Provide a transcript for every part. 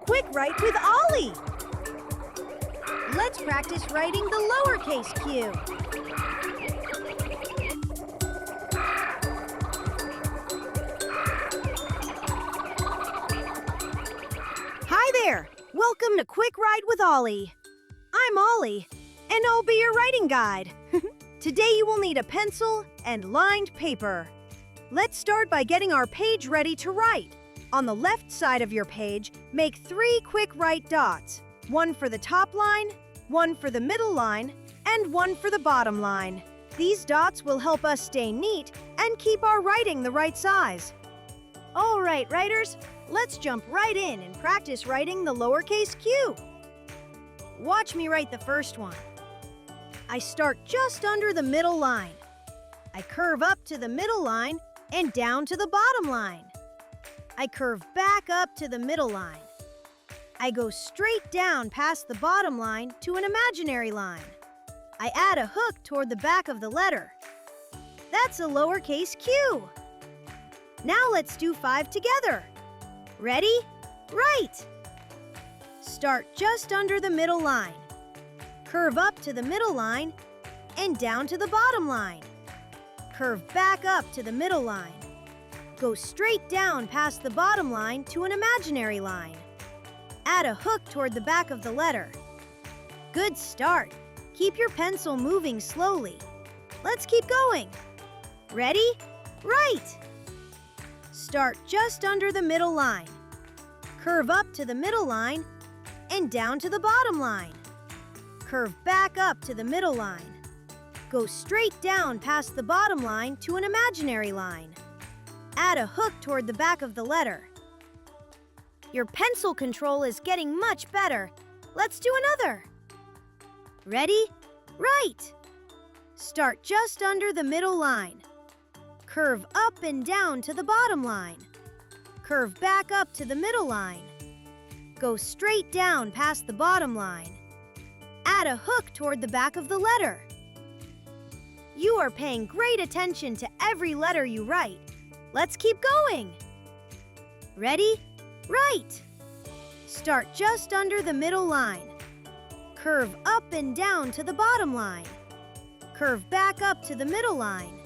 Quick Write with Ollie! Let's practice writing the lowercase q. Hi there! Welcome to Quick Write with Ollie. I'm Ollie, and I'll be your writing guide. Today you will need a pencil and lined paper. Let's start by getting our page ready to write. On the left side of your page, make 3 quick write dots. One for the top line, one for the middle line, and one for the bottom line. These dots will help us stay neat and keep our writing the right size. All right, writers, let's jump right in and practice writing the lowercase q. Watch me write the first one. I start just under the middle line. I curve up to the middle line and down to the bottom line. I curve back up to the middle line. I go straight down past the bottom line to an imaginary line. I add a hook toward the back of the letter. That's a lowercase q. Now let's do 5 together. Ready? Write! Start just under the middle line. Curve up to the middle line and down to the bottom line. Curve back up to the middle line. Go straight down past the bottom line to an imaginary line. Add a hook toward the back of the letter. Good start. Keep your pencil moving slowly. Let's keep going. Ready? Write! Start just under the middle line. Curve up to the middle line and down to the bottom line. Curve back up to the middle line. Go straight down past the bottom line to an imaginary line. Add a hook toward the back of the letter. Your pencil control is getting much better. Let's do another. Ready? Write! Start just under the middle line. Curve up and down to the bottom line. Curve back up to the middle line. Go straight down past the bottom line. Add a hook toward the back of the letter. You are paying great attention to every letter you write. Let's keep going. Ready? Write! Start just under the middle line. Curve up and down to the bottom line. Curve back up to the middle line.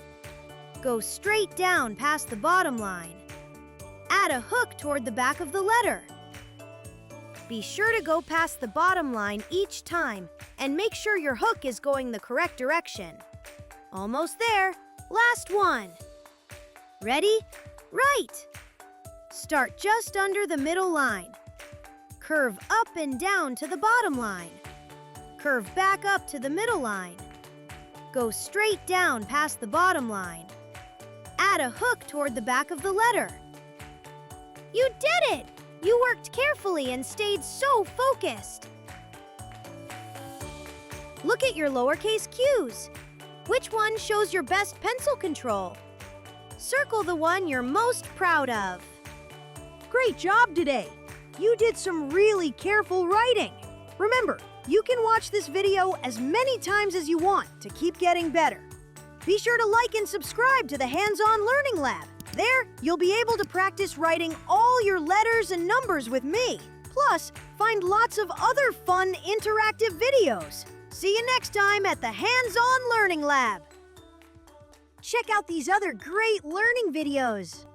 Go straight down past the bottom line. Add a hook toward the back of the letter. Be sure to go past the bottom line each time and make sure your hook is going the correct direction. Almost there. Last one. Ready? Write! Start just under the middle line. Curve up and down to the bottom line. Curve back up to the middle line. Go straight down past the bottom line. Add a hook toward the back of the letter. You did it! You worked carefully and stayed so focused. Look at your lowercase q's. Which one shows your best pencil control? Circle the one you're most proud of. Great job today! You did some really careful writing. Remember, you can watch this video as many times as you want to keep getting better. Be sure to like and subscribe to the Hands-On Learning Lab. There, you'll be able to practice writing all your letters and numbers with me. Plus, find lots of other fun interactive videos. See you next time at the Hands-On Learning Lab. Check out these other great learning videos.